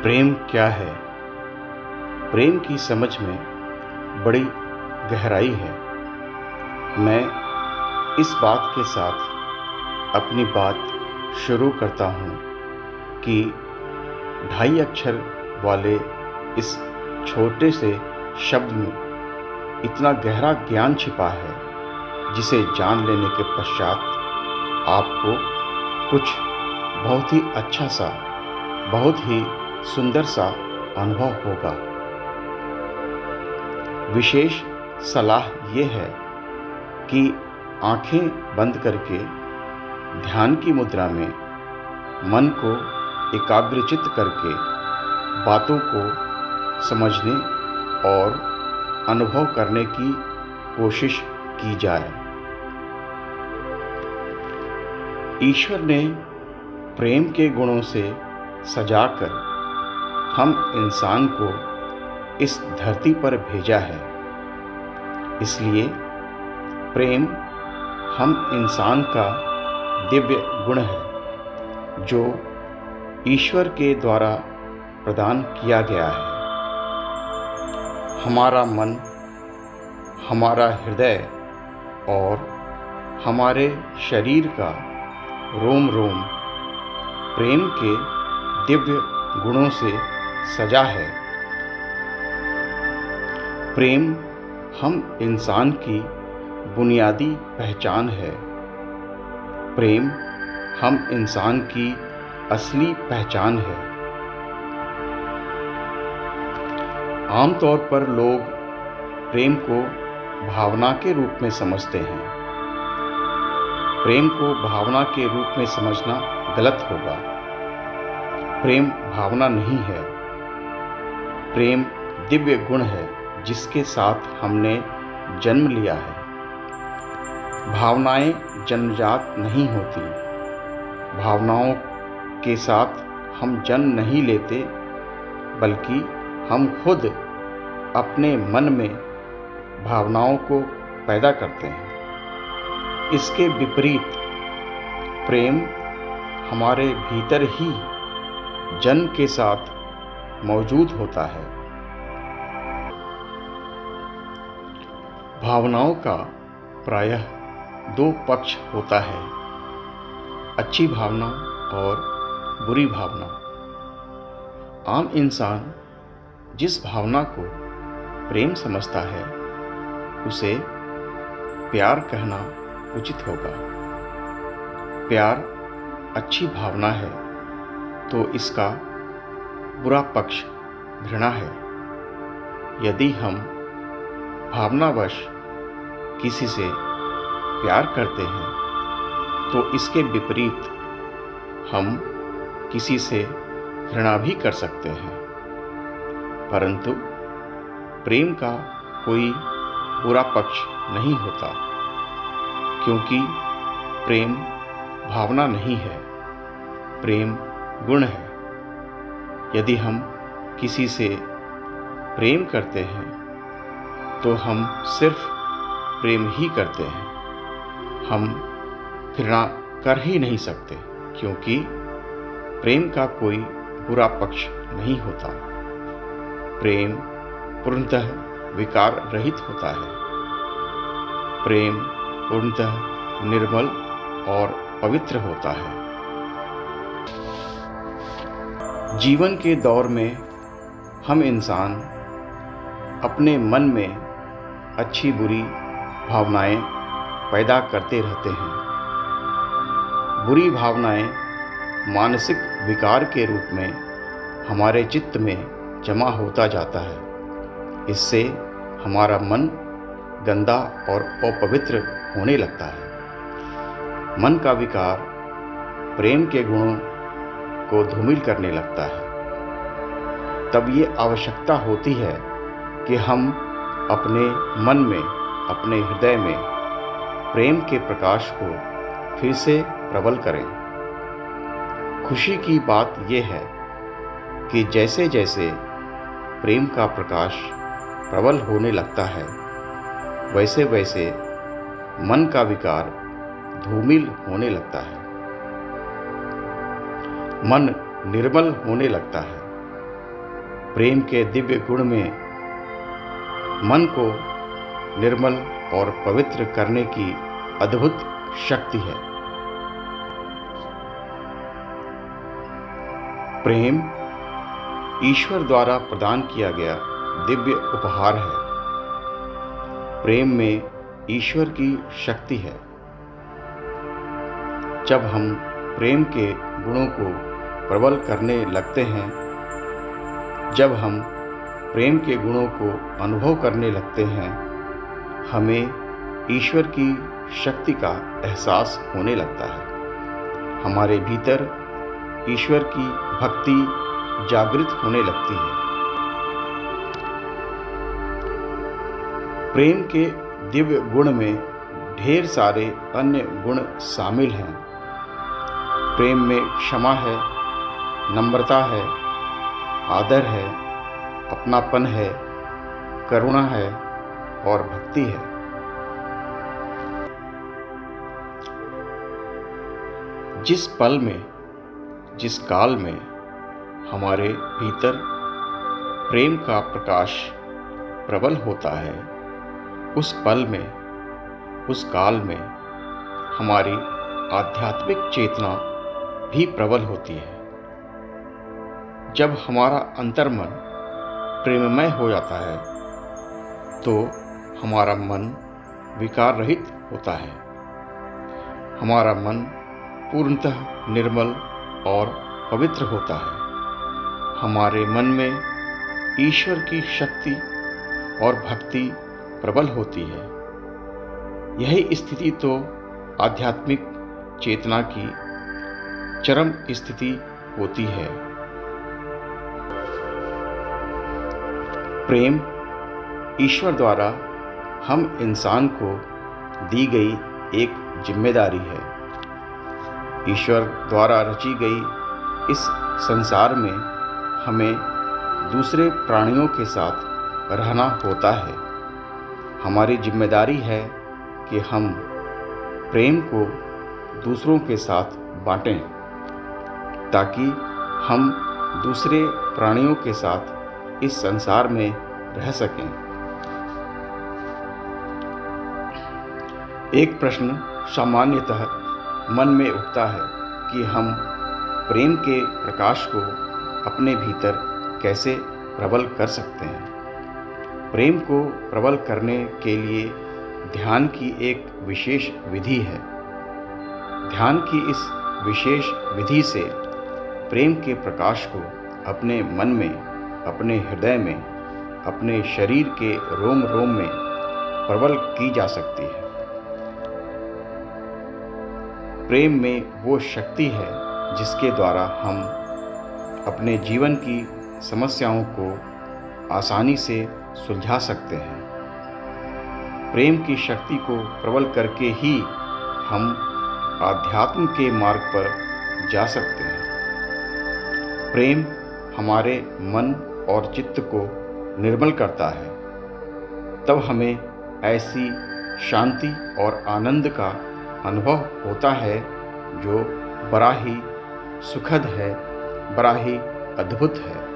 प्रेम क्या है? प्रेम की समझ में बड़ी गहराई है। मैं इस बात के साथ अपनी बात शुरू करता हूँ कि 2.5 अक्षर वाले इस छोटे से शब्द में इतना गहरा ज्ञान छिपा है, जिसे जान लेने के पश्चात आपको कुछ बहुत ही अच्छा सा, बहुत ही सुंदर सा अनुभव होगा। विशेष सलाह ये है कि आंखें बंद करके ध्यान की मुद्रा में मन को एकाग्रचित्त करके बातों को समझने और अनुभव करने की कोशिश की जाए। ईश्वर ने प्रेम के गुणों से सजाकर हम इंसान को इस धरती पर भेजा है। इसलिए प्रेम हम इंसान का दिव्य गुण है, जो ईश्वर के द्वारा प्रदान किया गया है। हमारा मन, हमारा हृदय और हमारे शरीर का रोम रोम प्रेम के दिव्य गुणों से सजा है। प्रेम हम इंसान की बुनियादी पहचान है। प्रेम हम इंसान की असली पहचान है। आमतौर पर लोग प्रेम को भावना के रूप में समझते हैं। प्रेम को भावना के रूप में समझना गलत होगा। प्रेम भावना नहीं है। प्रेम दिव्य गुण है, जिसके साथ हमने जन्म लिया है। भावनाएं जन्मजात नहीं होती। भावनाओं के साथ हम जन्म नहीं लेते, बल्कि हम खुद अपने मन में भावनाओं को पैदा करते हैं। इसके विपरीत प्रेम हमारे भीतर ही जन्म के साथ मौजूद होता है। भावनाओं का प्रायः 2 पक्ष होता है, अच्छी भावना और बुरी भावना। आम इंसान जिस भावना को प्रेम समझता है, उसे प्यार कहना उचित होगा। प्यार अच्छी भावना है, तो इसका बुरा पक्ष घृणा है। यदि हम भावनावश किसी से प्यार करते हैं, तो इसके विपरीत हम किसी से घृणा भी कर सकते हैं। परंतु प्रेम का कोई बुरा पक्ष नहीं होता, क्योंकि प्रेम भावना नहीं है, प्रेम गुण है। यदि हम किसी से प्रेम करते हैं, तो हम सिर्फ प्रेम ही करते हैं। हम घृणा कर ही नहीं सकते, क्योंकि प्रेम का कोई बुरा पक्ष नहीं होता। प्रेम पूर्णतः विकार रहित होता है। प्रेम पूर्णतः निर्मल और पवित्र होता है। जीवन के दौर में हम इंसान अपने मन में अच्छी बुरी भावनाएं पैदा करते रहते हैं। बुरी भावनाएं मानसिक विकार के रूप में हमारे चित्त में जमा होता जाता है। इससे हमारा मन गंदा और अपवित्र होने लगता है। मन का विकार प्रेम के गुणों को धूमिल करने लगता है। तब ये आवश्यकता होती है कि हम अपने मन में, अपने हृदय में प्रेम के प्रकाश को फिर से प्रबल करें। खुशी की बात यह है कि जैसे जैसे प्रेम का प्रकाश प्रबल होने लगता है, वैसे वैसे मन का विकार धूमिल होने लगता है। मन निर्मल होने लगता है। प्रेम के दिव्य गुण में मन को निर्मल और पवित्र करने की अद्भुत शक्ति है। प्रेम ईश्वर द्वारा प्रदान किया गया दिव्य उपहार है। प्रेम में ईश्वर की शक्ति है। जब हम प्रेम के गुणों को प्रबल करने लगते हैं, जब हम प्रेम के गुणों को अनुभव करने लगते हैं, हमें ईश्वर की शक्ति का एहसास होने लगता है। हमारे भीतर ईश्वर की भक्ति जागृत होने लगती है। प्रेम के दिव्य गुण में ढेर सारे अन्य गुण शामिल हैं। प्रेम में क्षमा है, नम्रता है, आदर है, अपनापन है, करुणा है और भक्ति है। जिस पल में, जिस काल में हमारे भीतर प्रेम का प्रकाश प्रबल होता है, उस पल में, उस काल में हमारी आध्यात्मिक चेतना भी प्रबल होती है। जब हमारा अंतर्मन प्रेममय हो जाता है, तो हमारा मन विकार रहित होता है। हमारा मन पूर्णतः निर्मल और पवित्र होता है। हमारे मन में ईश्वर की शक्ति और भक्ति प्रबल होती है। यही स्थिति तो आध्यात्मिक चेतना की चरम स्थिति होती है। प्रेम ईश्वर द्वारा हम इंसान को दी गई एक जिम्मेदारी है। ईश्वर द्वारा रची गई इस संसार में हमें दूसरे प्राणियों के साथ रहना होता है। हमारी जिम्मेदारी है कि हम प्रेम को दूसरों के साथ बांटें, ताकि हम दूसरे प्राणियों के साथ इस संसार में रह सकें। एक प्रश्न सामान्यतः मन में उठता है कि हम प्रेम के प्रकाश को अपने भीतर कैसे प्रबल कर सकते हैं। प्रेम को प्रबल करने के लिए ध्यान की एक विशेष विधि है। ध्यान की इस विशेष विधि से प्रेम के प्रकाश को अपने मन में, अपने हृदय में, अपने शरीर के रोम रोम में प्रबल की जा सकती है। प्रेम में वो शक्ति है जिसके द्वारा हम अपने जीवन की समस्याओं को आसानी से सुलझा सकते हैं। प्रेम की शक्ति को प्रबल करके ही हम आध्यात्म के मार्ग पर जा सकते हैं। प्रेम हमारे मन और चित्त को निर्मल करता है। तब हमें ऐसी शांति और आनंद का अनुभव होता है जो बड़ा ही सुखद है, बड़ा ही अद्भुत है।